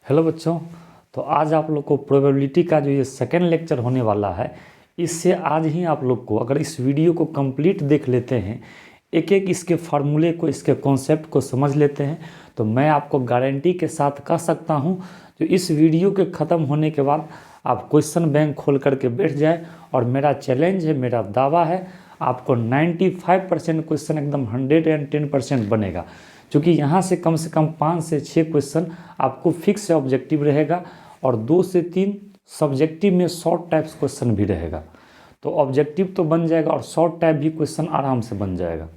Hello बच्चों। तो आज आप लोग को प्रोबेबिलिटी का जो ये सेकेंड लेक्चर होने वाला है, इससे आज ही आप लोग को अगर इस वीडियो को कंप्लीट देख लेते हैं, एक एक इसके फार्मूले को, इसके कॉन्सेप्ट को समझ लेते हैं, तो मैं आपको गारंटी के साथ कह सकता हूँ जो इस वीडियो के ख़त्म होने के बाद आप क्वेश्चन बैंक खोल करके बैठ जाए। और मेरा चैलेंज है, मेरा दावा है, आपको 95% क्वेश्चन एकदम 110% बनेगा। क्योंकि यहाँ से कम 5 से 6 क्वेश्चन आपको फिक्स ऑब्जेक्टिव रहेगा और 2 से 3 सब्जेक्टिव में शॉर्ट टाइप्स क्वेश्चन भी रहेगा। तो ऑब्जेक्टिव तो बन जाएगा और शॉर्ट टाइप भी क्वेश्चन आराम से बन जाएगा।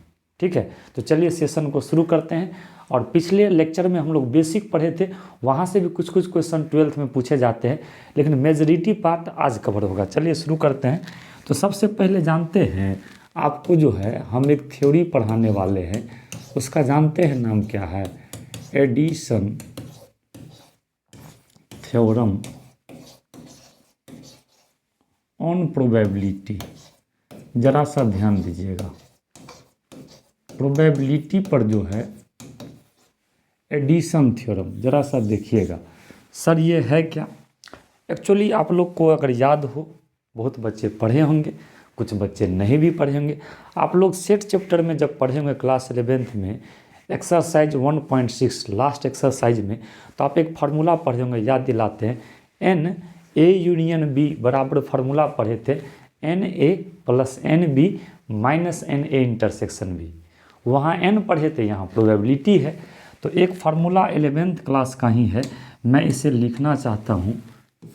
ठीक है, तो चलिए सेशन को शुरू करते हैं। और पिछले लेक्चर में हम लोग बेसिक पढ़े थे, वहाँ से भी कुछ कुछ क्वेश्चन 12th में पूछे जाते हैं, लेकिन मेजॉरिटी पार्ट आज कवर होगा। चलिए शुरू करते हैं। तो सबसे पहले जानते हैं, आपको जो है हम एक थ्योरी पढ़ाने वाले हैं, उसका जानते हैं नाम क्या है? Addition theorem on probability. जरा सा ध्यान दीजिएगा, प्रोबेबिलिटी पर जो है एडिशन थ्योरम, जरा सा देखिएगा। सर ये है क्या? एक्चुअली आप लोग को अगर याद हो, बहुत बच्चे पढ़े होंगे, कुछ बच्चे नहीं भी पढ़े होंगे। आप लोग सेट चैप्टर में जब पढ़े होंगे क्लास 11th में, एक्सरसाइज 1.6 लास्ट एक्सरसाइज में, तो आप एक फार्मूला पढ़े होंगे, याद दिलाते हैं। एन ए यूनियन बी बराबर फार्मूला पढ़े थे, n A plus n B minus n A intersection B. वहाँ एन पढ़े थे, यहाँ प्रोबेबिलिटी है। तो एक फार्मूला 11th क्लास का ही है, मैं इसे लिखना चाहता हूँ।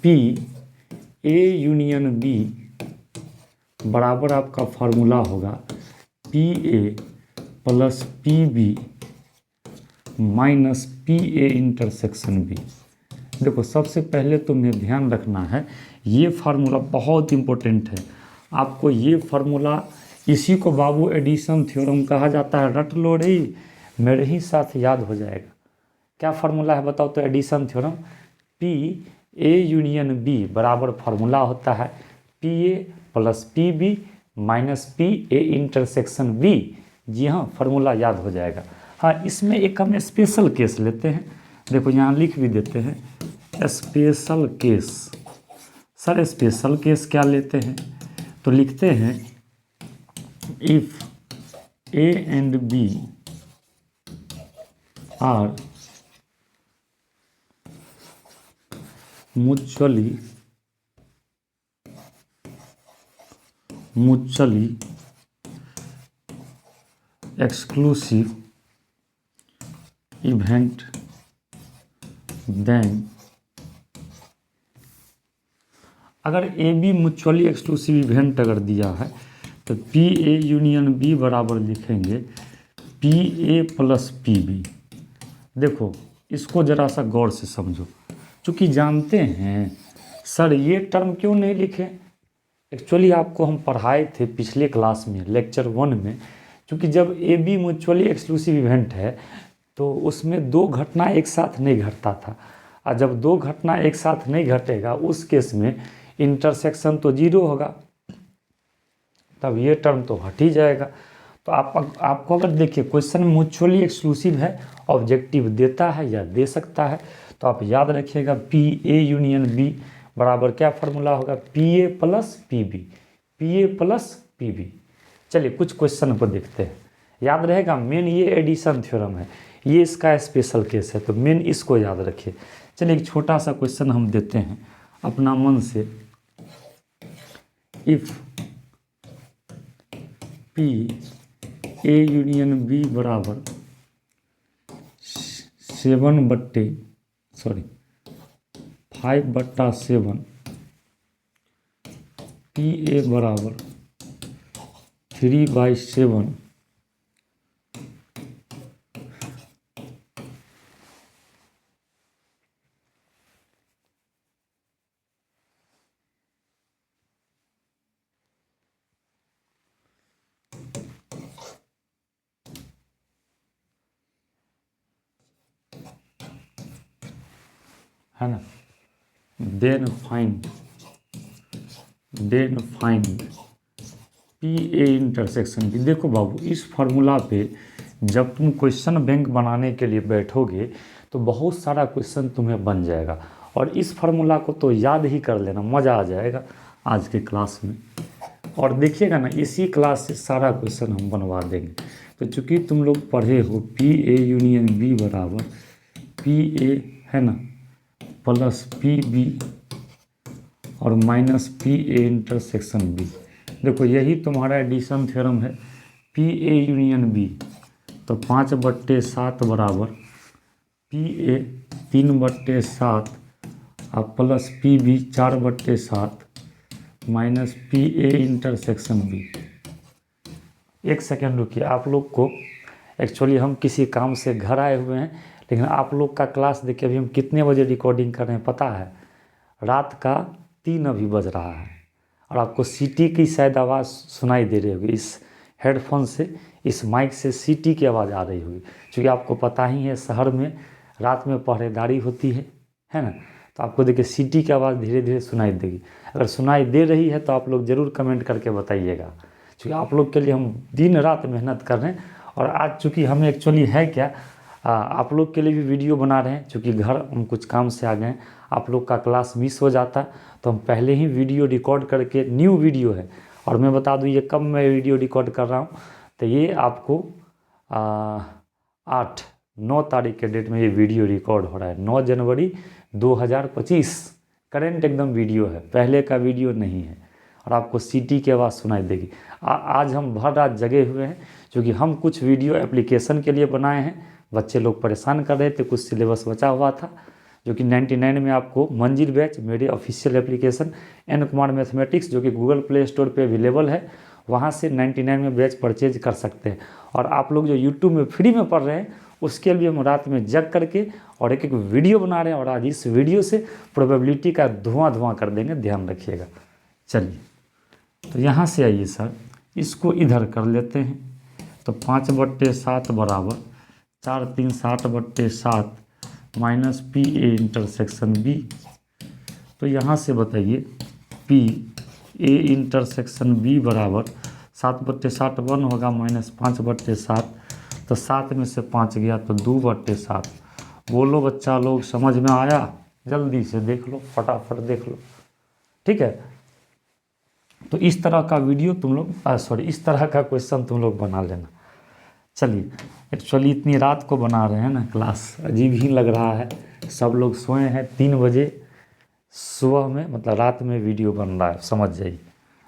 पी ए यूनियन बी बराबर आपका फार्मूला होगा P A plus P B minus P A intersection B. देखो, सबसे पहले तो मैं ध्यान रखना है, ये फार्मूला बहुत इम्पोर्टेंट है। आपको ये फार्मूला, इसी को बाबू एडिशन थ्योरम कहा जाता है। रट लो रे, मेरे ही साथ याद हो जाएगा। क्या फार्मूला है बताओ तो? Addition theorem P A union B बराबर फार्मूला होता है P A plus P B minus P A intersection B. जी हाँ, फार्मूला याद हो जाएगा। हाँ, इसमें एक हम स्पेशल केस लेते हैं। देखो यहाँ लिख भी देते हैं special case. Sir special case क्या लेते हैं? तो लिखते हैं if A and B are mutually exclusive event, then अगर A B mutually exclusive event अगर दिया है, तो पी ए यूनियन बी बराबर लिखेंगे P A plus P B. देखो, इसको ज़रा सा गौर से समझो, चूँकि जानते हैं सर ये टर्म क्यों नहीं लिखे। एक्चुअली आपको हम पढ़ाए थे पिछले क्लास में, लेक्चर 1 में, क्योंकि जब ए बी म्यूचुअली एक्सक्लूसिव इवेंट है तो उसमें 2 घटना एक साथ नहीं घटता था। और जब 2 घटना एक साथ नहीं घटेगा, उस केस में इंटरसेक्शन तो 0 होगा, तब ये टर्म तो हट ही जाएगा। तो आपको अगर देखिए क्वेश्चन म्यूचुअली एक्सक्लूसिव है, ऑब्जेक्टिव देता है या दे सकता है, तो आप याद रखिएगा पी ए यूनियन बी बराबर क्या फार्मूला होगा? P A plus P B, P A plus P B. चलिए कुछ क्वेश्चन को देखते हैं, याद रहेगा। मेन ये एडिशन थ्योरम है, ये इसका स्पेशल केस है, तो मेन इसको याद रखिए। चलिए एक छोटा सा क्वेश्चन हम देते हैं अपना मन से। If P A union B बराबर 5/7, पी ए बराबर 3/7, है ना? Then find P A intersection B. देखो बाबू, इस फार्मूला पे जब तुम क्वेश्चन बैंक बनाने के लिए बैठोगे तो बहुत सारा क्वेश्चन तुम्हें बन जाएगा, और इस फार्मूला को तो याद ही कर लेना, मज़ा आ जाएगा आज के क्लास में। और देखिएगा ना, इसी क्लास से सारा क्वेश्चन हम बनवा देंगे। तो चूँकि तुम लोग पढ़े हो पी ए यूनियन बी बराबर पी ए है ना प्लस पी बी और minus P A intersection B. देखो यही तुम्हारा एडिशन थ्योरम है। पी ए यूनियन बी तो 5/7 बराबर पी ए 3/7 और plus P B 4/7 minus P A intersection B. एक सेकेंड रुकिए, आप लोग को एक्चुअली हम किसी काम से घर आए हुए हैं, लेकिन आप लोग का क्लास देखिए अभी हम कितने बजे रिकॉर्डिंग कर रहे हैं पता है? रात का 3 अभी बज रहा है, और आपको सीटी की शायद आवाज़ सुनाई दे रही होगी इस हेडफोन से, इस माइक से सीटी की आवाज़ आ रही होगी, क्योंकि आपको पता ही है शहर में रात में पहरेदारी होती है ना, तो आपको देखिए सीटी की आवाज़ धीरे धीरे सुनाई देगी। अगर सुनाई दे रही है तो आप लोग ज़रूर कमेंट करके बताइएगा, क्योंकि आप लोग के लिए हम दिन रात मेहनत कर रहे हैं। और आज चूँकि हमें एक्चुअली है क्या, आप लोग के लिए भी वीडियो बना रहे हैं, चूँकि घर हम कुछ काम से आ गए हैं, आप लोग का क्लास मिस हो जाता तो हम पहले ही वीडियो रिकॉर्ड करके, न्यू वीडियो है, और मैं बता दूं ये कब मैं वीडियो रिकॉर्ड कर रहा हूं, तो ये आपको 9 तारीख के डेट में ये वीडियो रिकॉर्ड हो रहा है, 9 जनवरी 2025। करेंट एकदम वीडियो है, पहले का वीडियो नहीं है, और आपको सीटी की आवाज़ सुनाई देगी। आज हम भर रात जगे हुए हैं, क्योंकि हम कुछ वीडियो एप्लीकेशन के लिए बनाए हैं, बच्चे लोग परेशान कर रहे थे, कुछ सिलेबस बचा हुआ था, जो कि 99 में आपको मंजिल बैच मेरे official application N Kumar mathematics, जो कि गूगल प्ले स्टोर पे अवेलेबल है, वहाँ से 99 में बैच परचेज कर सकते हैं। और आप लोग जो यूट्यूब में फ्री में पढ़ रहे हैं, उसके लिए हम रात में जग करके और एक वीडियो बना रहे हैं, और आज इस वीडियो से प्रोबेबिलिटी का धुआं कर देंगे, ध्यान रखिएगा। चलिए, तो यहाँ से आइए सर, इसको इधर कर लेते हैं। तो 5/7 बराबर 4 3 60/7 minus P A intersection B. तो यहाँ से बताइए पी ए इंटरसेक्शन बी बराबर 7/7 1 होगा माइनस 5/7, तो 7 में से 5 गया तो 2/7। बोलो बच्चा लोग, समझ में आया? जल्दी से देख लो, फटाफट देख लो, ठीक है। तो इस तरह का वीडियो तुम लोग इस तरह का क्वेश्चन तुम लोग बना लेना। चलिए, एक्चुअली इतनी रात को बना रहे हैं ना क्लास, अजीब ही लग रहा है, सब लोग सोए हैं, 3 बजे सुबह में, मतलब रात में वीडियो बन रहा है, समझ जाइए।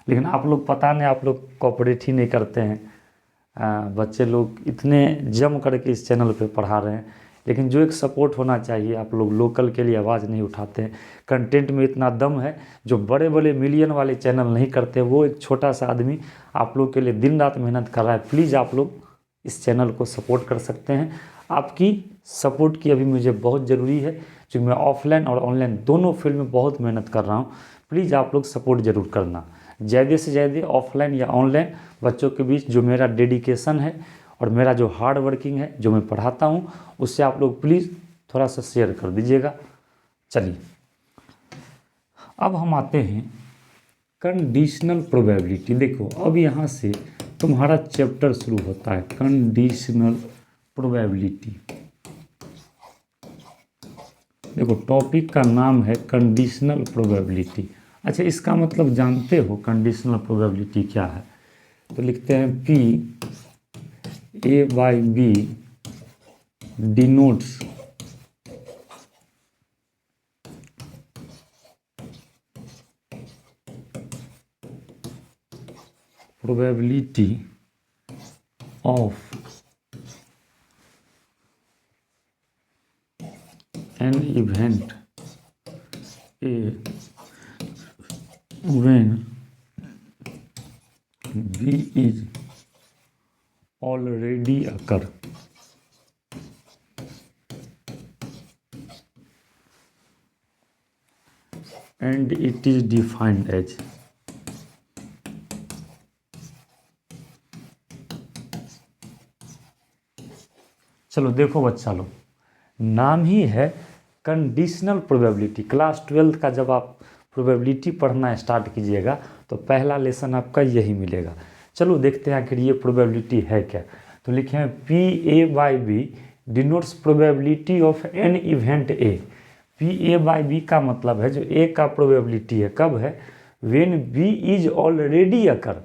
लेकिन आप लोग पता नहीं, आप लोग कोऑपरेट ही नहीं करते हैं। बच्चे लोग इतने जम करके इस चैनल पे पढ़ा रहे हैं, लेकिन जो एक सपोर्ट होना चाहिए, आप लोग लोकल के लिए आवाज़ नहीं उठाते हैं। कंटेंट में इतना दम है, जो बड़े बड़े मिलियन वाले चैनल नहीं करते, वो एक छोटा सा आदमी आप लोग के लिए दिन रात मेहनत कर रहा है। प्लीज़ आप लोग इस चैनल को सपोर्ट कर सकते हैं। आपकी सपोर्ट की अभी मुझे बहुत ज़रूरी है, क्योंकि मैं ऑफलाइन और ऑनलाइन दोनों फील्ड में बहुत मेहनत कर रहा हूँ। प्लीज़ आप लोग सपोर्ट ज़रूर करना, ज़्यादा से ज़्यादा ऑफलाइन या ऑनलाइन बच्चों के बीच जो मेरा डेडिकेशन है और मेरा जो हार्ड वर्किंग है, जो मैं पढ़ाता हूँ, उससे आप लोग प्लीज़ थोड़ा सा शेयर कर दीजिएगा। चलिए, अब हम आते हैं कंडीशनल प्रोबेबिलिटी। देखो, अब यहाँ से तुम्हारा चैप्टर शुरू होता है, कंडीशनल प्रोबेबिलिटी। देखो, टॉपिक का नाम है कंडीशनल प्रोबेबिलिटी। अच्छा, इसका मतलब जानते हो कंडीशनल प्रोबेबिलिटी क्या है? तो लिखते हैं P A/B denotes probability of an event A when B is already occur. And it is defined as चलो देखो बच्चा लोग, नाम ही है कंडीशनल प्रोबेबिलिटी। क्लास 12 का जब आप प्रोबेबिलिटी पढ़ना स्टार्ट कीजिएगा तो पहला लेसन आपका यही मिलेगा। चलो देखते हैं आखिर ये प्रोबेबिलिटी है क्या। तो लिखे हैं P A by B denotes probability of an event A. P A by B का मतलब है जो ए का प्रोबेबिलिटी है कब है, व्हेन बी इज ऑलरेडी अकर।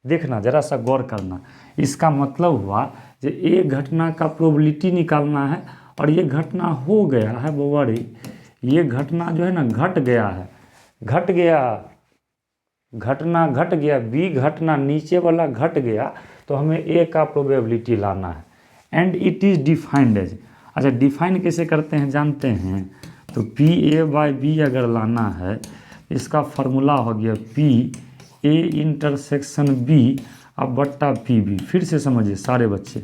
देखना जरा सा गौर करना, इसका मतलब हुआ जो ए घटना का प्रोबेबिलिटी निकालना है और ये घटना हो गया है बवारी, ये घटना जो है ना घट गया है, घट गया, घटना घट गया, बी घटना नीचे वाला घट गया, तो हमें ए का प्रोबेबिलिटी लाना है। And it is defined as, अच्छा डिफाइन कैसे करते हैं जानते हैं, तो पी ए बाई बी अगर लाना है इसका फार्मूला हो गया पी ए इंटरसेक्शन बी अब बट्टा पी बी। फिर से समझिए सारे बच्चे,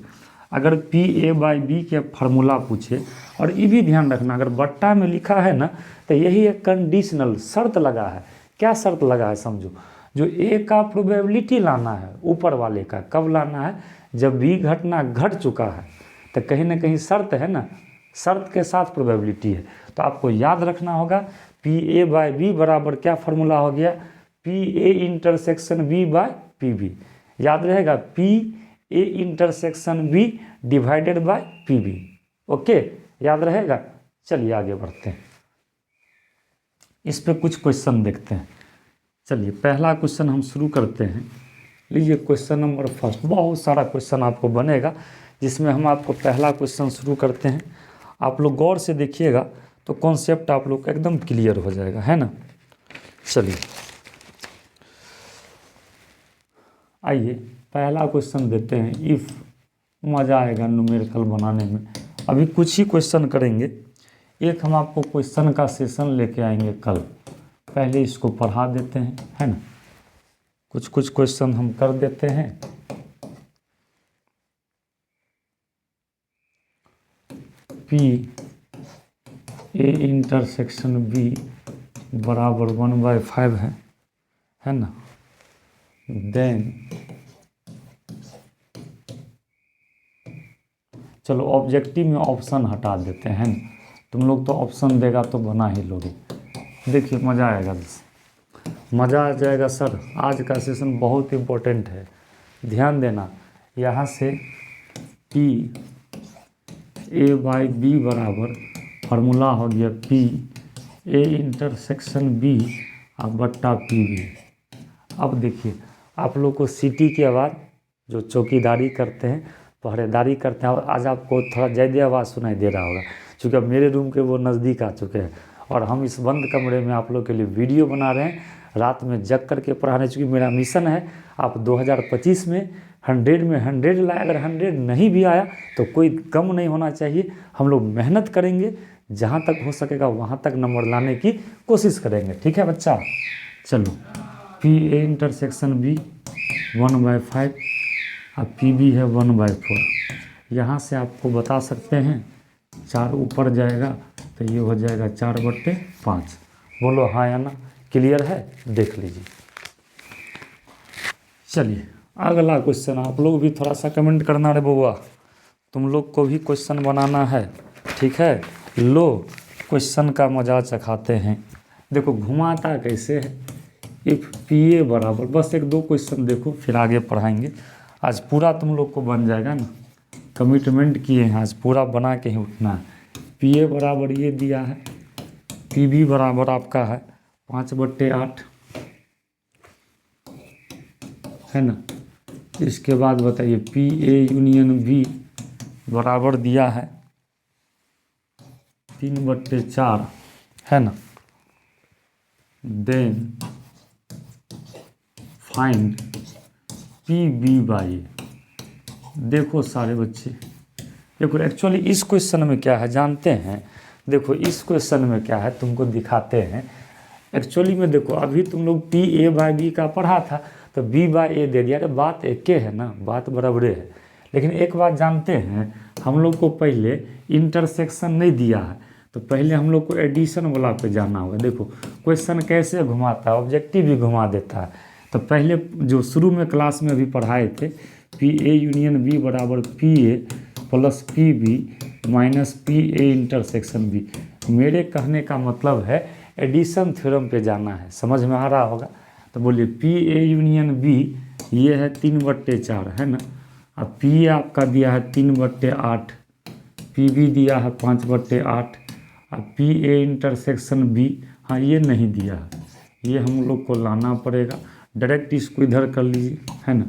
अगर पी ए बाई बी के फार्मूला पूछे, और ये भी ध्यान रखना अगर बट्टा में लिखा है ना तो यही एक कंडीशनल शर्त लगा है। क्या शर्त लगा है समझो, जो ए का प्रोबेबिलिटी लाना है ऊपर वाले का, कब लाना है, जब बी घटना घट चुका है, तो कहीं ना कहीं शर्त है ना, शर्त के साथ प्रोबेबिलिटी है। तो आपको याद रखना होगा पी ए बाई बी बराबर क्या फार्मूला हो गया, P A intersection B by P B. याद रहेगा P A intersection B divided by P B. Okay, याद रहेगा। चलिए आगे बढ़ते हैं, इस पे कुछ क्वेश्चन देखते हैं। चलिए पहला क्वेश्चन हम शुरू करते हैं। लीजिए क्वेश्चन नंबर फर्स्ट, बहुत सारा क्वेश्चन आपको बनेगा जिसमें हम आपको पहला क्वेश्चन शुरू करते हैं। आप लोग गौर से देखिएगा तो कॉन्सेप्ट आप लोग का एकदम क्लियर हो जाएगा, है ना। चलिए आइए पहला क्वेश्चन देते हैं। इफ़, मज़ा आएगा न्यूमेरिकल बनाने में। अभी कुछ ही क्वेश्चन करेंगे, एक हम आपको क्वेश्चन का सेशन लेके आएंगे कल, पहले इसको पढ़ा देते हैं, है ना। कुछ कुछ क्वेश्चन हम कर देते हैं। पी ए इंटरसेक्शन बी बराबर 1/5 है ना। देन चलो ऑब्जेक्टिव में ऑप्शन हटा देते हैं, तुम लोग तो ऑप्शन देगा तो बना ही लोगे। देखिए मज़ा आएगा, मज़ा आ जाएगा सर। आज का सेशन बहुत इम्पोर्टेंट है, ध्यान देना। यहाँ से पी ए बाई बी बराबर फार्मूला हो गया पी ए इंटरसेक्शन बी अब बट्टा पी बी। अब देखिए आप लोग को सीटी की आवाज़, जो चौकीदारी करते हैं, पहरेदारी करते हैं, और आज आपको थोड़ा ज़्यादा आवाज़ सुनाई दे रहा होगा क्योंकि अब मेरे रूम के वो नज़दीक आ चुके हैं और हम इस बंद कमरे में आप लोग के लिए वीडियो बना रहे हैं, रात में जग करके पढ़ाने। चूँकि मेरा मिशन है आप 2025 में 100 में 100 लाए, अगर 100 नहीं भी आया तो कोई कम नहीं होना चाहिए। हम लोग मेहनत करेंगे, जहाँ तक हो सकेगा वहाँ तक नंबर लाने की कोशिश करेंगे, ठीक है बच्चा। चलो पी ए इंटरसेक्शन बी 1/5 अब पी बी है 1/4। यहाँ से आपको बता सकते हैं 4 ऊपर जाएगा तो ये हो जाएगा 4/5। बोलो हाँ या ना, क्लियर है, देख लीजिए। चलिए अगला क्वेश्चन, आप लोग भी थोड़ा सा कमेंट करना रे बउआ, तुम लोग को भी क्वेश्चन बनाना है, ठीक है। लो क्वेश्चन का मजा चखाते हैं। देखो घुमाता कैसे है, इफ़ पी ए बराबर, बस 1-2 क्वेश्चन देखो फिर आगे पढ़ाएंगे। आज पूरा तुम लोग को बन जाएगा ना, कमिटमेंट किए हैं, आज पूरा बना के ही उठना है। पी ए बराबर ये दिया है, पी बी बराबर आपका है 5/8, है ना। इसके बाद बताइए पी ए यूनियन बी बराबर दिया है 3/4, है ना। Then find P B by. देखो सारे बच्चे, देखो एक्चुअली इस क्वेश्चन में क्या है जानते हैं, देखो इस क्वेश्चन में क्या है तुमको दिखाते हैं। एक्चुअली में देखो अभी तुम लोग पी ए बाई बी का पढ़ा था तो बी बाई ए दे दिया, अरे बात एक है ना, बात बराबरे है। लेकिन एक बात जानते हैं, हम लोग को पहले इंटरसेक्शन नहीं दिया है तो पहले हम लोग को एडिशन वाला पे जाना होगा। देखो क्वेश्चन कैसे घुमाता है, ऑब्जेक्टिव भी घुमा देता है। तो पहले जो शुरू में क्लास में अभी पढ़ाए थे, पी ए यूनियन बी बराबर P A plus P B minus P A intersection B. मेरे कहने का मतलब है एडिशन थ्योरम पे जाना है, समझ में आ रहा होगा। तो बोलिए पी ए यूनियन बी ये है 3/4, है ना। अब पी ए आपका दिया है 3/8, पी बी दिया है 5/8, अब पी ए इंटरसेक्शन बी, हाँ ये नहीं दिया है, ये हम लोग को लाना पड़ेगा। डायरेक्ट इसको इधर कर लीजिए, है ना,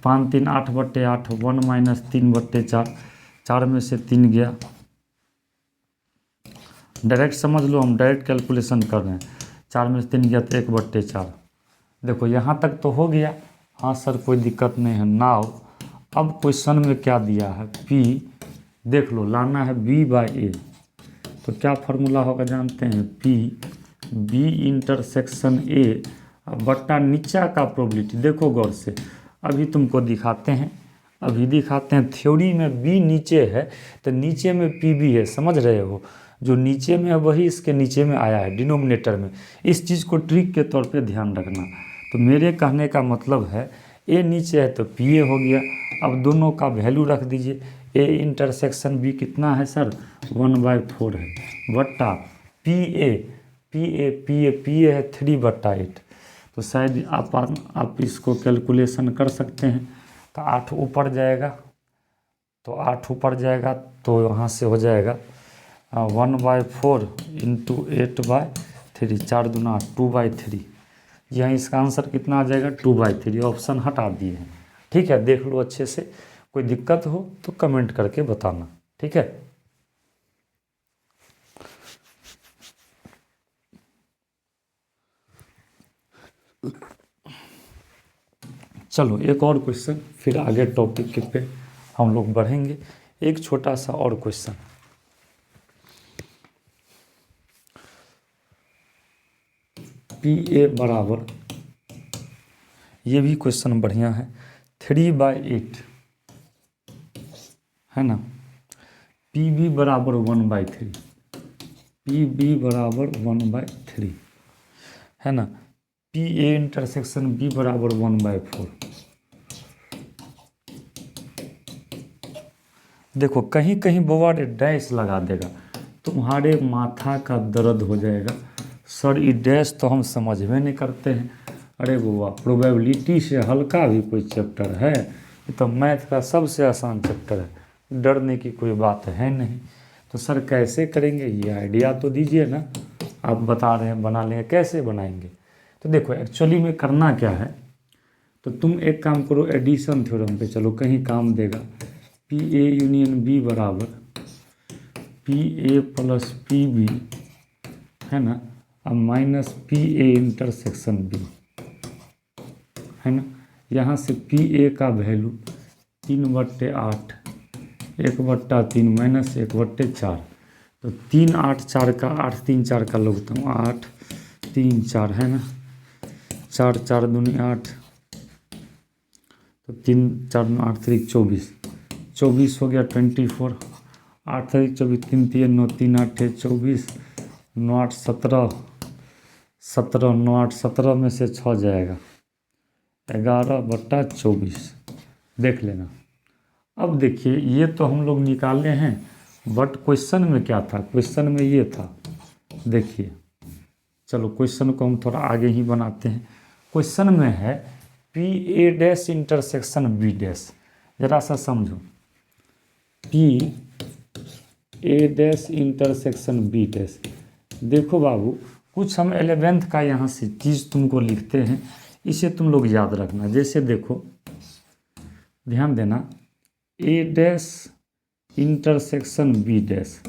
5 3 8/8, 1 माइनस 3/4, 4 में से 3 गया। डायरेक्ट समझ लो, हम डायरेक्ट कैलकुलेशन कर रहे हैं, 4 में से 3 गया तो 1/4। देखो यहाँ तक तो हो गया, हाँ सर कोई दिक्कत नहीं है। नाउ अब क्वेश्चन में क्या दिया है, पी देख लो, लाना है B/A, तो क्या फार्मूला होगा जानते हैं, पी बी इंटरसेक्शन ए बट्टा नीचा का प्रोबेबिलिटी। देखो गौर से, अभी तुमको दिखाते हैं, थ्योरी में बी नीचे है तो नीचे में पी बी है, समझ रहे हो, जो नीचे में है वही इसके नीचे में आया है डिनोमिनेटर में। इस चीज़ को ट्रिक के तौर पे ध्यान रखना। तो मेरे कहने का मतलब है ए नीचे है तो पी ए हो गया। अब दोनों का वैल्यू रख दीजिए, ए इंटरसेक्शन बी कितना है सर, 1/4 है, बट्टा पी ए है 3/8। तो शायद आप इसको कैलकुलेशन कर सकते हैं। तो 8 ऊपर जाएगा, तो यहाँ से हो जाएगा 1/4 इंटू 8/3, 4 दूना 2/3। यहाँ इसका आंसर कितना आ जाएगा, 2/3। ऑप्शन हटा दिए हैं, ठीक है, देख लो अच्छे से। कोई दिक्कत हो तो कमेंट करके बताना, ठीक है। चलो एक और क्वेश्चन, फिर आगे टॉपिक पे हम लोग बढ़ेंगे। एक छोटा सा और क्वेश्चन, पी ए बराबर, ये भी क्वेश्चन बढ़िया है, 3/8 है ना, पी बी बराबर 1/3, पी बी बराबर 1/3 है ना, पी ए इंटरसेक्शन बी बराबर 1/4। देखो कहीं कहीं बवाड डैश लगा देगा, तुम्हारे माथा का दर्द हो जाएगा। सर ये डैश तो हम समझ में नहीं करते हैं। अरे बुआ, प्रोबेबिलिटी से हल्का भी कोई चैप्टर है, ये तो मैथ का सबसे आसान चैप्टर है, डरने की कोई बात है नहीं। तो सर कैसे करेंगे, ये आइडिया तो दीजिए ना, आप बता रहे हैं बना लेंगे, कैसे बनाएंगे। तो देखो एक्चुअली में करना क्या है, तो तुम एक काम करो, एडिशन थ्योरम पे चलो, कहीं काम देगा। पी ए यूनियन बी बराबर P A plus P B, है ना, अब minus P A intersection B, है ना। यहाँ से पी ए का वैल्यू 3/8, 1/3 माइनस 1/4, तो 3 8 4 का 8 3 4 का लघुत्तम 8 3 4 है ना, 4 4 दूनी 8, तो 3 4 8 3 24 हो गया 24, 8 3 24 3 3 9 3 8 24, 9 8 17 17 9 8 17 में से 6 जाएगा 11/24, देख लेना। अब देखिए ये तो हम लोग निकाले हैं, बट क्वेश्चन में क्या था, क्वेश्चन में ये था, देखिए चलो क्वेश्चन को हम थोड़ा आगे ही बनाते हैं। क्वेश्चन में है P A dash intersection B dash, जरा सा समझो, P A dash intersection B dash. देखो बाबू, कुछ हम 11th का यहाँ से चीज़ तुमको लिखते हैं, इसे तुम लोग याद रखना। जैसे देखो ध्यान देना, ए डैश इंटरसेक्शन बी डैश,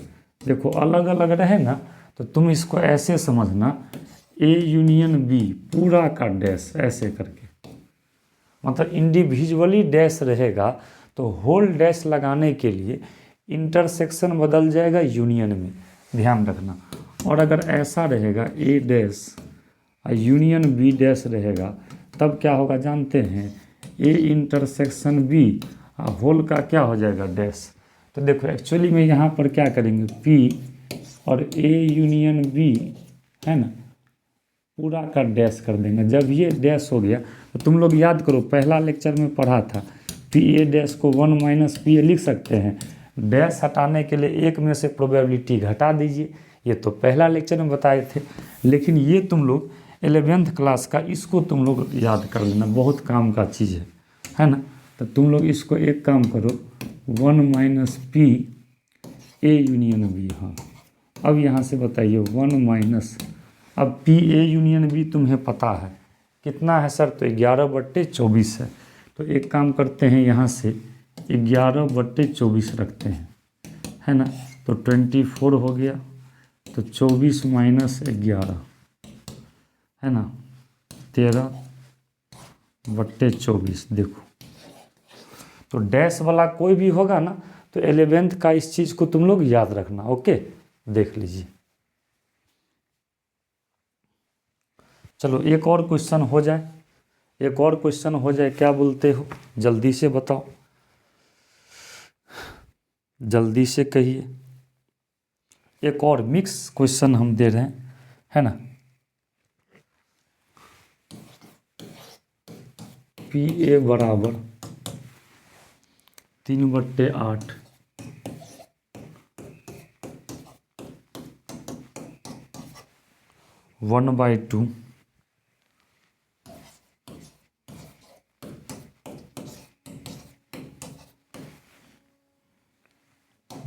देखो अलग अलग रहेगा तो तुम इसको ऐसे समझना, ए यूनियन बी पूरा का डैश, ऐसे करके, मतलब इंडिविजुअली डैश रहेगा तो होल डैश लगाने के लिए इंटरसेक्शन बदल जाएगा यूनियन में, ध्यान रखना। और अगर ऐसा रहेगा ए डैश यूनियन बी डैश रहेगा, तब क्या होगा जानते हैं, ए इंटरसेक्शन बी होल का क्या हो जाएगा डैश। तो देखो एक्चुअली में यहाँ पर क्या करेंगे, पी और ए यूनियन बी, है ना, पूरा का डैश कर देंगे। जब ये डैश हो गया तो तुम लोग याद करो, पहला लेक्चर में पढ़ा था, पी ए डैश को 1 माइनस पी ए लिख सकते हैं, डैश हटाने के लिए एक में से प्रोबेबिलिटी घटा दीजिए, ये तो पहला लेक्चर में बताए थे। लेकिन ये तुम लोग 11th क्लास का, इसको तुम लोग याद कर लेना, बहुत काम का चीज़ है ना। तो तुम लोग इसको एक काम करो, 1 minus P A union B. हाँ, अब यहाँ से बताइए 1 माइनस, अब पी ए यूनियन बी तुम्हें पता है कितना है सर, तो 11/24 है। तो एक काम करते हैं, यहाँ से 11/24 रखते हैं, है ना। तो 24 हो गया, तो 24 माइनस 11 है ना, 13/24। देखो, तो डैश वाला कोई भी होगा ना, तो 11th का इस चीज़ को तुम लोग याद रखना। ओके, देख लीजिए। चलो एक और क्वेश्चन हो जाए, एक और क्वेश्चन हो जाए, क्या बोलते हो, जल्दी से बताओ, जल्दी से कहिए। एक और मिक्स क्वेश्चन हम दे रहे हैं, है ना। पी ए बराबर 3/8 1/2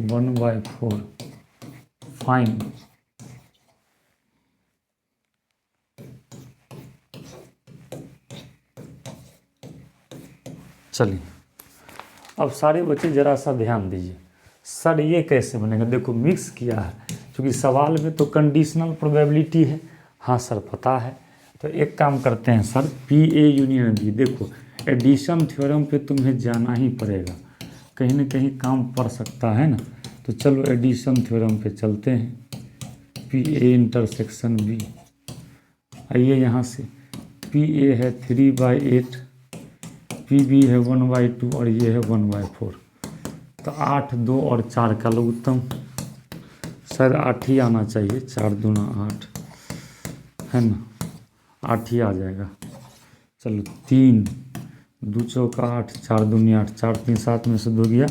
1/4 फाइन। चलिए, अब सारे बच्चे ज़रा सा ध्यान दीजिए, सर ये कैसे बनेगा। देखो मिक्स किया है, क्योंकि सवाल में तो कंडीशनल प्रोबेबिलिटी है। हाँ सर पता है। तो एक काम करते हैं sir, P A union B. देखो एडिशन थ्योरम पे तुम्हें जाना ही पड़ेगा, कहीं ना कहीं काम पड़ सकता है ना। तो चलो एडिशन थ्योरम पे चलते हैं, पी ए इंटरसेक्शन बी। आइए यहाँ से, पी ए है 3/8, पी बी है 1/2 और ये है 1/4। तो 8, 2 और 4 का लघुत्तम, शायद 8 ही आना चाहिए, 4 दूना 8 है ना, 8 ही आ जाएगा। चलो 3, 2 चौका 8, 4 दूनी 8, 4 3 7 में से 2 गया,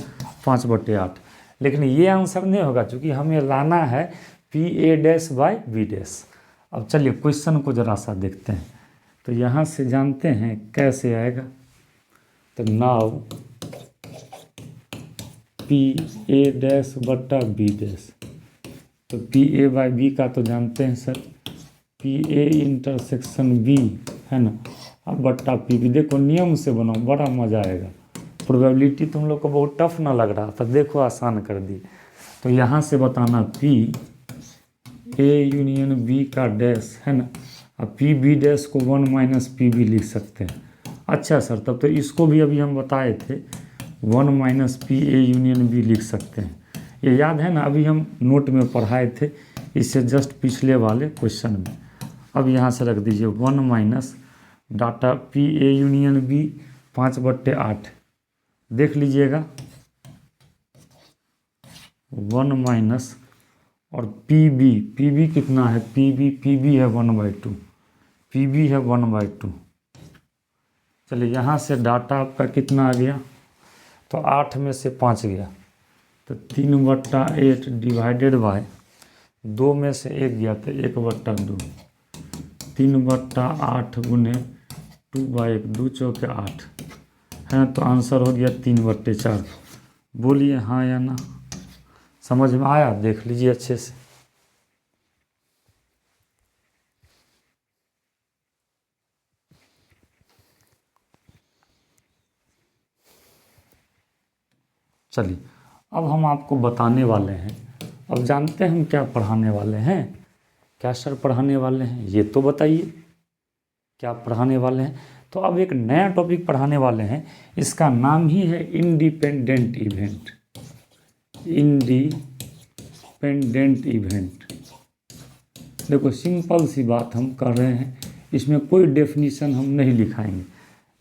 5/8। लेकिन ये आंसर नहीं होगा, क्योंकि हमें लाना है P A dash by B dash. अब चलिए क्वेश्चन को ज़रा सा देखते हैं। तो यहाँ से जानते हैं कैसे आएगा। तो नाउ पी ए डैश बटा बी डैश, तो पी ए बाई बी का तो जानते हैं sir, P A intersection B है ना, अब बट्टा पी बी। देखो नियम से बनाओ, बड़ा मज़ा आएगा। प्रोबेबिलिटी तुम लोग को बहुत टफ ना लग रहा था, देखो आसान कर दी। तो यहाँ से बताना पी ए यूनियन बी का डैश है ना, अब पी बी डैश को 1 माइनस पी बी लिख सकते हैं। अच्छा सर, तब तो इसको भी अभी हम बताए थे, 1 minus P A union B लिख सकते हैं। ये याद है ना, अभी हम नोट में पढ़ाए थे, इससे जस्ट पिछले वाले क्वेश्चन में। अब यहाँ से रख दीजिए 1 minus data P A union B 5/8, देख लीजिएगा 1 माइनस, और पी बी कितना है, पी बी है 1/2, पी बी है 1/2। चलिए यहाँ से डाटा आपका कितना आ गया, तो 8 में से 5 गया, तो 3/8 डिवाइडेड बाय 2 में से 1 गया, तो 1/2, 3/8 गुने 2/1, 2 चौके 8 है, तो आंसर हो गया 3/4। बोलिए हाँ या ना, समझ में आया, देख लीजिए अच्छे से। चलिए अब हम आपको बताने वाले हैं, अब जानते हैं हम क्या पढ़ाने वाले हैं, क्या सर पढ़ाने वाले हैं, ये तो बताइए क्या पढ़ाने वाले हैं। तो अब एक नया टॉपिक पढ़ाने वाले हैं, इसका नाम ही है इंडिपेंडेंट इवेंट। इंडिपेंडेंट इवेंट, देखो सिंपल सी बात हम कर रहे हैं, इसमें कोई डेफिनीशन हम नहीं लिखाएंगे।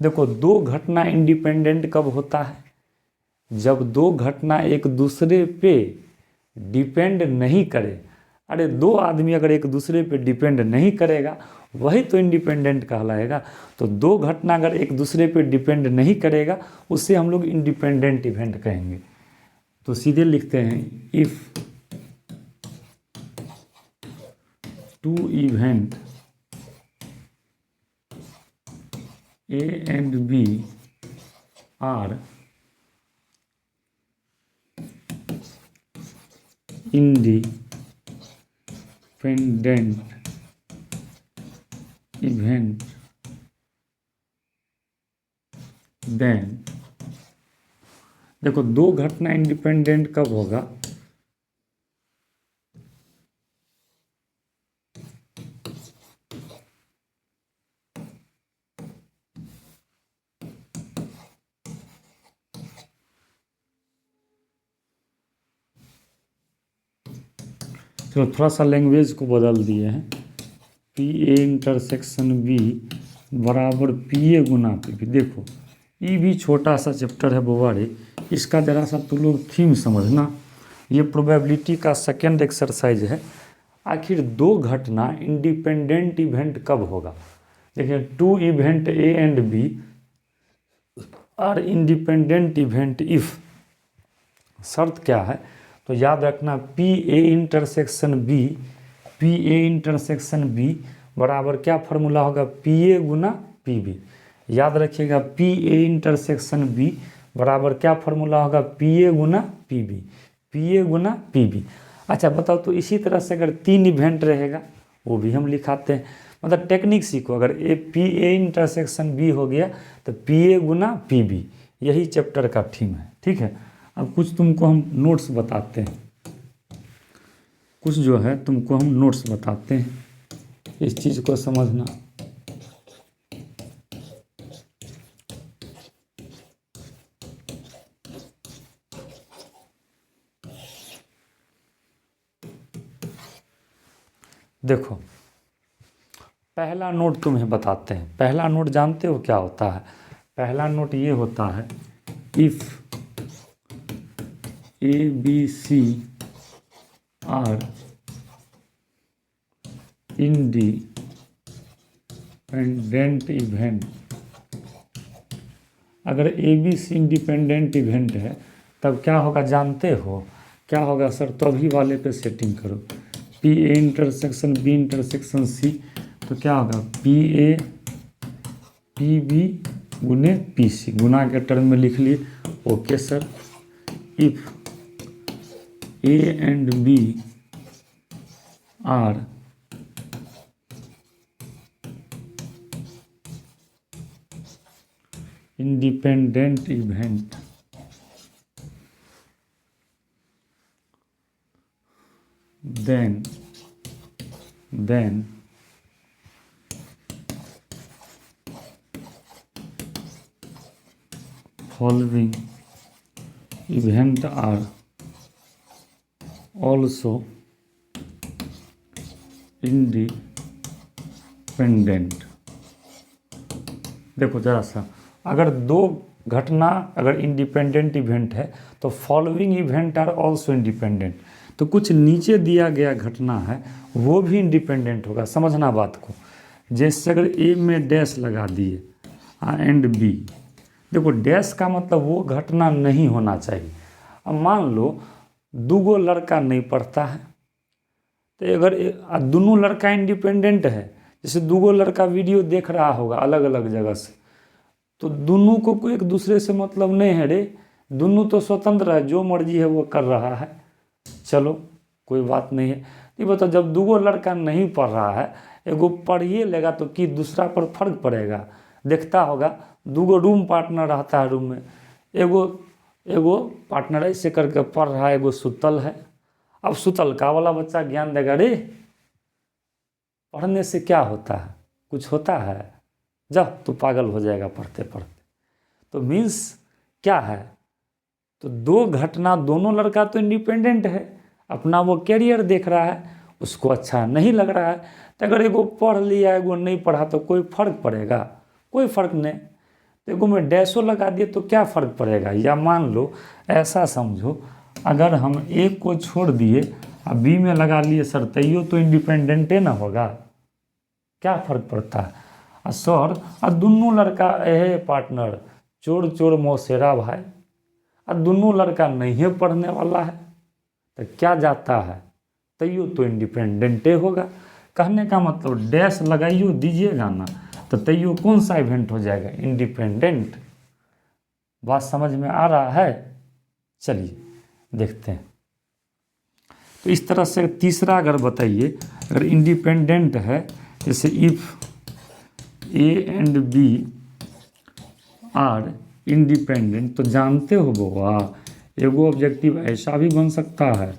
देखो दो घटना इंडिपेंडेंट कब होता है, जब दो घटना एक दूसरे पे डिपेंड नहीं करे। अरे दो आदमी अगर एक दूसरे पे डिपेंड नहीं करेगा, वही तो इंडिपेंडेंट कहलाएगा। तो दो घटना अगर एक दूसरे पे डिपेंड नहीं करेगा, उससे हम लोग इंडिपेंडेंट इवेंट कहेंगे। तो सीधे लिखते हैं, if two event A and B are independent event, then देखो दो घटना इंडिपेंडेंट कब होगा, चलो थोड़ा सा लैंग्वेज को बदल दिए हैं। पी ए इंटरसेक्शन बी बराबर पी ए गुना पी बी। देखो ये भी छोटा सा चैप्टर है बोवारे, इसका ज़रा सा तुम लोग थीम समझना। ये प्रोबेबिलिटी का सेकेंड एक्सरसाइज है। आखिर दो घटना इंडिपेंडेंट इवेंट कब होगा। देखिए two event A and B are independent event if, शर्त क्या है तो याद रखना पी ए इंटरसेक्शन बी बराबर क्या फार्मूला होगा, पी ए गुना पी बी। याद रखिएगा पी ए इंटरसेक्शन बी बराबर क्या फार्मूला होगा, पी ए गुना पी बी। अच्छा बताओ तो इसी तरह से अगर तीन इवेंट रहेगा वो भी हम लिखाते हैं। मतलब टेक्निक सीखो, अगर पी ए इंटरसेक्शन बी हो गया तो पी ए गुना पी बी, यही चैप्टर का थीम है। ठीक है, अब कुछ तुमको हम नोट्स बताते हैं, कुछ जो है तुमको हम नोट्स बताते हैं, इस चीज़ को समझना। देखो पहला नोट तुम्हें बताते हैं। पहला नोट जानते हो क्या होता है। पहला नोट ये होता है, if A B C are independent event. अगर A B C independent event है तब क्या होगा जानते हो, क्या होगा सर, तो अभी वाले पे सेटिंग करो। P A intersection B intersection C, तो क्या होगा पी ए पी बी गुने पी सी, गुना के टर्म में लिख लिए। Okay sir, if A and B are independent event, then following event are also independent। देखो जरा सा, अगर दो घटना अगर इंडिपेंडेंट इवेंट है तो following event are also independent, तो कुछ नीचे दिया गया घटना है वो भी इंडिपेंडेंट होगा। समझना बात को, जैसे अगर ए में डैश लगा दिए एंड बी, देखो डैश का मतलब वो घटना नहीं होना चाहिए। अब मान लो दूगो लड़का नहीं पढ़ता है, तो अगर दोनों लड़का इंडिपेंडेंट है, जैसे दूगो लड़का वीडियो देख रहा होगा अलग अलग जगह से, तो दोनों को कोई एक दूसरे से मतलब नहीं है रे, दोनों तो स्वतंत्र है, जो मर्जी है वो कर रहा है, चलो कोई बात नहीं है। ये बताओ जब दूगो लड़का नहीं पढ़ रहा है, एगो पढ़िए लेगा तो कि दूसरा पर फर्क पड़ेगा। देखता होगा दूगो रूम पार्टनर रहता है, रूम में एगो पार्टनर ऐसे करके पढ़ रहा है, एगो सुतल है। अब सुतल का वाला बच्चा ज्ञान देगा रे, पढ़ने से क्या होता है, कुछ होता है, जब तो पागल हो जाएगा पढ़ते पढ़ते। तो मीन्स क्या है, तो दो घटना, दोनों लड़का तो इंडिपेंडेंट है, अपना वो कैरियर देख रहा है, उसको अच्छा नहीं लग रहा है, तो अगर एगो पढ़ लिया एगो नहीं पढ़ा तो कोई फर्क पड़ेगा, कोई फर्क नहीं। तो एगो में डैशो लगा दिए तो क्या फ़र्क पड़ेगा। या मान लो ऐसा समझो, अगर हम ए को छोड़ दिए और बी में लगा लिए सर, तैयो तो इंडिपेंडेंटे ना होगा, क्या फ़र्क पड़ता है। और सर और दोनों लड़का है पार्टनर, चोर चोर मौसेरा भाई, और दोनों लड़का नहीं है पढ़ने वाला है, तो क्या जाता है, तैयो तो इंडिपेंडेंटे होगा। कहने का मतलब डैश लगाइयो दीजिएगा ना, तो तैयो कौन सा इवेंट हो जाएगा, इंडिपेंडेंट। बात समझ में आ रहा है। चलिए देखते हैं। तो इस तरह से तीसरा अगर बताइए, अगर इंडिपेंडेंट है, जैसे if A and B are independent, तो जानते हो बुआ, एगो ऑब्जेक्टिव ऐसा भी बन सकता है।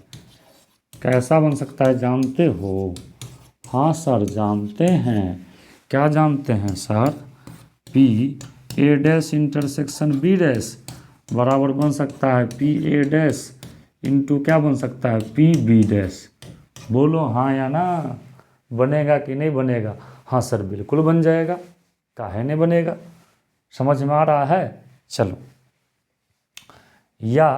कैसा बन सकता है जानते हो? हाँ सर जानते हैं। क्या जानते हैं sir? P A dash intersection B dash बराबर बन सकता है पी ए डैश इंटू क्या बन सकता है, पी बी डैश। बोलो हाँ या ना, बनेगा कि नहीं बनेगा? हाँ सर बिल्कुल बन जाएगा, काहे नहीं बनेगा। समझ में आ रहा है। चलो, या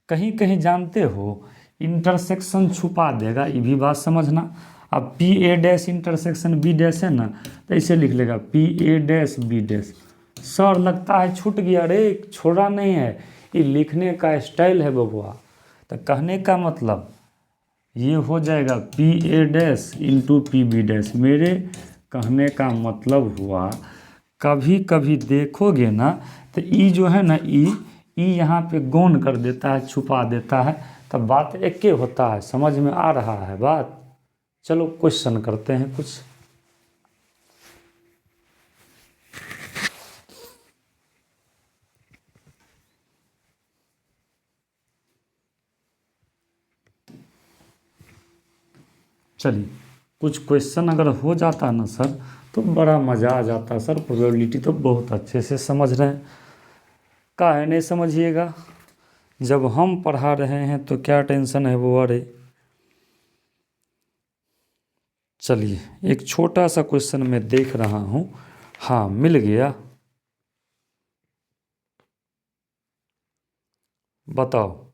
कहीं कहीं जानते हो इंटरसेक्शन छुपा देगा, ये भी बात समझना। अब P A dash intersection B dash है ना, तो ऐसे लिख लेगा P A dash B dash. Sir लगता है छूट गया, अरे छोड़ा नहीं है, ये लिखने का स्टाइल है बबुआ। तो कहने का मतलब ये हो जाएगा P A dash into P B dash. मेरे कहने का मतलब हुआ, कभी कभी देखोगे ना तो ई जो है ना, ई यहाँ पे गौन कर देता है, छुपा देता है, तब बात एक के होता है। समझ में आ रहा है बात। चलो क्वेश्चन करते हैं कुछ। चलिए, कुछ क्वेश्चन अगर हो जाता ना सर तो बड़ा मज़ा आ जाता सर। प्रोबेबिलिटी तो बहुत अच्छे से समझ रहे हैं, काहे नहीं समझिएगा। जब हम पढ़ा रहे हैं तो क्या टेंशन है वो। अरे चलिए, एक छोटा सा क्वेश्चन मैं देख रहा हूँ। हाँ मिल गया। बताओ,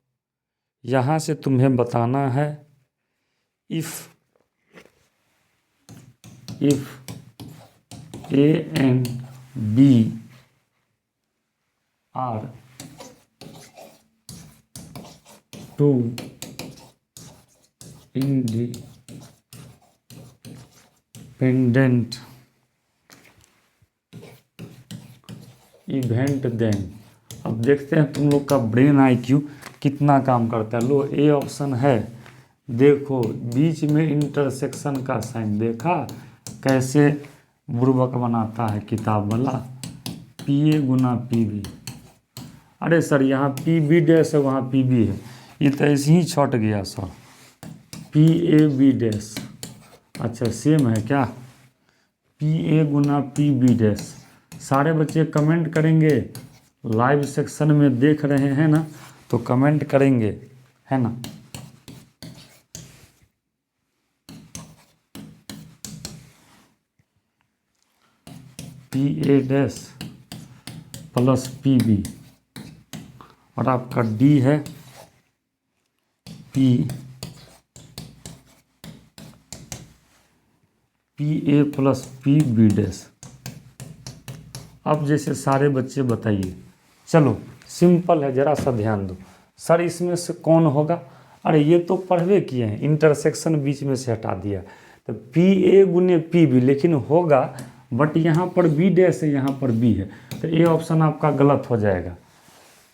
यहाँ से तुम्हें बताना है if A and B are two independent event then. अब देखते हैं तुम लोग का ब्रेन आईक्यू कितना काम करता है। लो ए ऑप्शन है, देखो बीच में इंटरसेक्शन का साइन देखा कैसे बुर्बक बनाता है किताब वाला, पी ए गुना पी बी। अरे सर यहाँ पी बी डैश है, वहाँ पी बी है, ये तो ऐसे ही छट गया sir. P A B dash, अच्छा सेम है क्या? पी ए गुना पी बी डैश। सारे बच्चे कमेंट करेंगे, लाइव सेक्शन में देख रहे हैं ना, तो कमेंट करेंगे, है ना। P A dash plus P B, और आपका डी है P A plus P B dash. अब जैसे सारे बच्चे बताइए, चलो सिंपल है, ज़रा सा ध्यान दो। सर इसमें से कौन होगा? अरे ये तो पढ़वे किए हैं, इंटरसेक्शन बीच में से हटा दिया, तो पी ए गुने पी बी, लेकिन होगा बट यहाँ पर बी डैश है, यहाँ पर बी है, तो ए ऑप्शन आपका गलत हो जाएगा।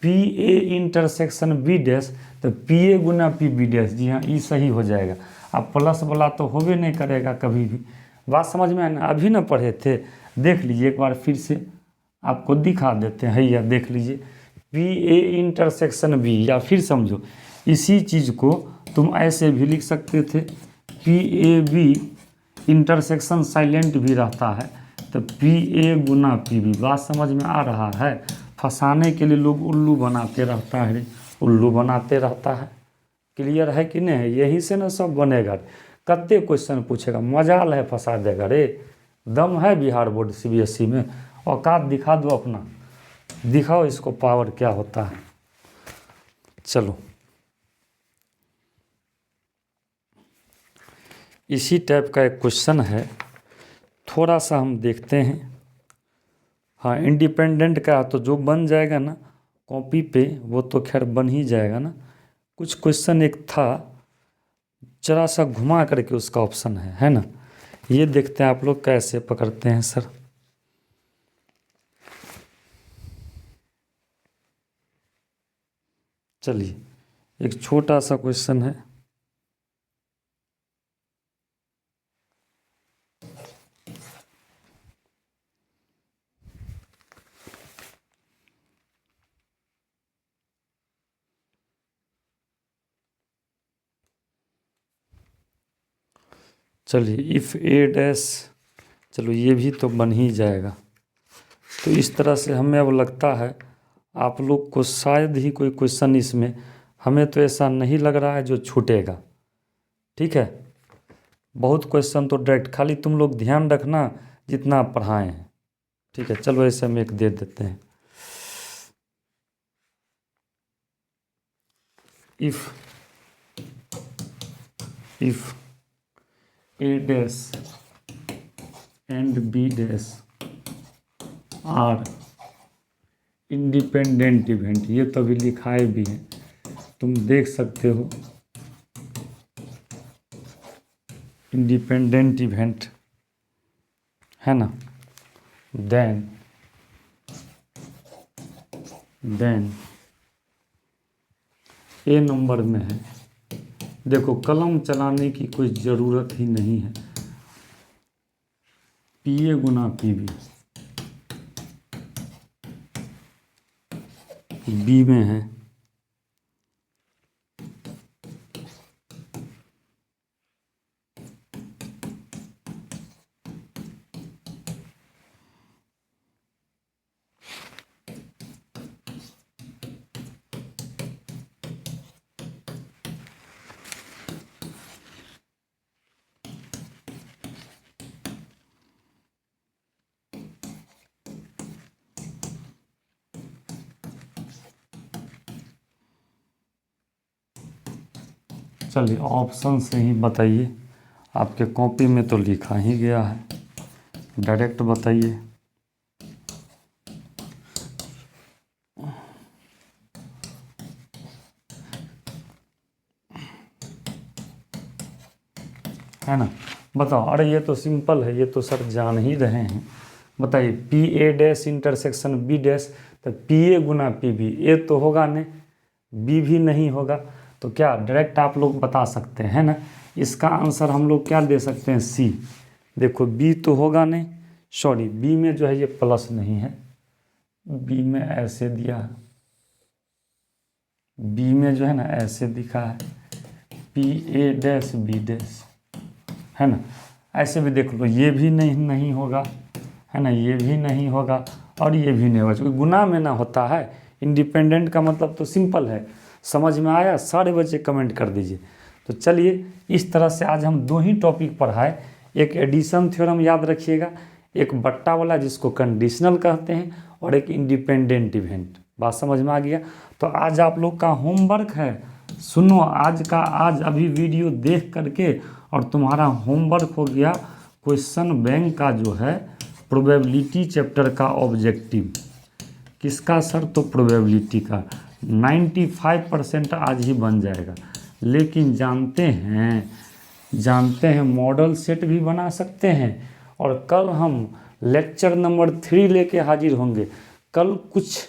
P A intersection B dash, तो पी ए गुना पी बी डैश, जी हाँ ये सही हो जाएगा। अब प्लस वाला तो होबे नहीं करेगा कभी भी। बात समझ में आना, अभी ना पढ़े थे, देख लीजिए एक बार फिर से आपको दिखा देते हैं, या देख लीजिए पी ए इंटरसेक्शन बी, या फिर समझो इसी चीज़ को तुम ऐसे भी लिख सकते थे, P A B intersection silent भी रहता है, तो पी ए गुना पी बी। बात समझ में आ रहा है। फंसाने के लिए लोग उल्लू बनाते रहता है, उल्लू बनाते रहता है। क्लियर है कि नहीं? यहीं से ना सब बनेगा। कत्ते क्वेश्चन पूछेगा, मजाल है फंसा देगा रे। दम है बिहार बोर्ड सीबीएसई में? औकात दिखा दो अपना, दिखाओ इसको पावर क्या होता है। चलो इसी टाइप का एक क्वेश्चन है, थोड़ा सा हम देखते हैं। हाँ इंडिपेंडेंट का तो जो बन जाएगा ना कॉपी पे, वो तो खैर बन ही जाएगा ना। कुछ क्वेश्चन एक था, जरा सा घुमा करके उसका ऑप्शन है ना। ये देखते हैं आप लोग कैसे पकड़ते हैं सर। चलिए एक छोटा सा क्वेश्चन है। चलिए इफ़ ए डैश, चलो ये भी तो बन ही जाएगा। तो इस तरह से हमें अब लगता है आप लोग को शायद ही कोई क्वेश्चन इसमें, हमें तो ऐसा नहीं लग रहा है जो छूटेगा। ठीक है, बहुत क्वेश्चन तो डायरेक्ट, खाली तुम लोग ध्यान रखना जितना आप पढ़ाए हैं। ठीक है, चलो ऐसे हम एक दे देते हैं। If A dash and B dash are independent event, ये तो अभी लिखाए भी है, तुम देख सकते हो। इंडिपेंडेंट इवेंट है ना, देन ए नंबर में है। देखो कलम चलाने की कोई ज़रूरत ही नहीं है, पी ए गुना पी बी में है। चलिए ऑप्शन से ही बताइए, आपके कॉपी में तो लिखा ही गया है, डायरेक्ट बताइए। है ना, बताओ। अरे ये तो सिंपल है, ये तो सर जान ही रहे हैं। बताइए P A dash intersection B dash, तो पी ए गुना पी बी, ए तो होगा नहीं, बी भी नहीं होगा, तो क्या डायरेक्ट आप लोग बता सकते हैं ना। इसका आंसर हम लोग क्या दे सकते हैं, सी। देखो बी तो होगा नहीं, सॉरी बी में जो है ये प्लस नहीं है, बी में ऐसे दिया है, बी में जो है ना ऐसे दिखा है, P A dash B dash, है ना। ऐसे भी देख लो, ये भी नहीं होगा, है ना, ये भी नहीं होगा और ये भी नहीं होगा, क्योंकि गुना में ना होता है। इंडिपेंडेंट का मतलब तो सिंपल है, समझ में आया। सारे बच्चे कमेंट कर दीजिए। तो चलिए इस तरह से आज हम दो ही टॉपिक पढ़ाए, एक एडिशन थ्योरम याद रखिएगा, एक बट्टा वाला जिसको कंडीशनल कहते हैं, और एक इंडिपेंडेंट इवेंट। बात समझ में आ गया। तो आज आप लोग का होमवर्क है, सुनो आज अभी वीडियो देख करके, और तुम्हारा होमवर्क हो गया क्वेश्चन बैंक का जो है प्रोबेबिलिटी चैप्टर का ऑब्जेक्टिव। किसका सर, तो प्रोबेबिलिटी का। 95% आज ही बन जाएगा। लेकिन जानते हैं मॉडल सेट भी बना सकते हैं, और कल हम लेक्चर नंबर 3 लेके हाजिर होंगे। कल कुछ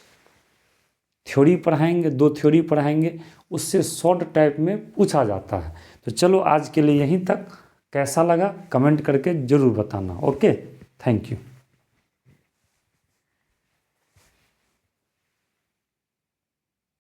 थ्योरी पढ़ाएंगे, 2 थ्योरी पढ़ाएंगे, उससे शॉर्ट टाइप में पूछा जाता है। तो चलो आज के लिए यहीं तक। कैसा लगा कमेंट करके ज़रूर बताना। Okay, thank you.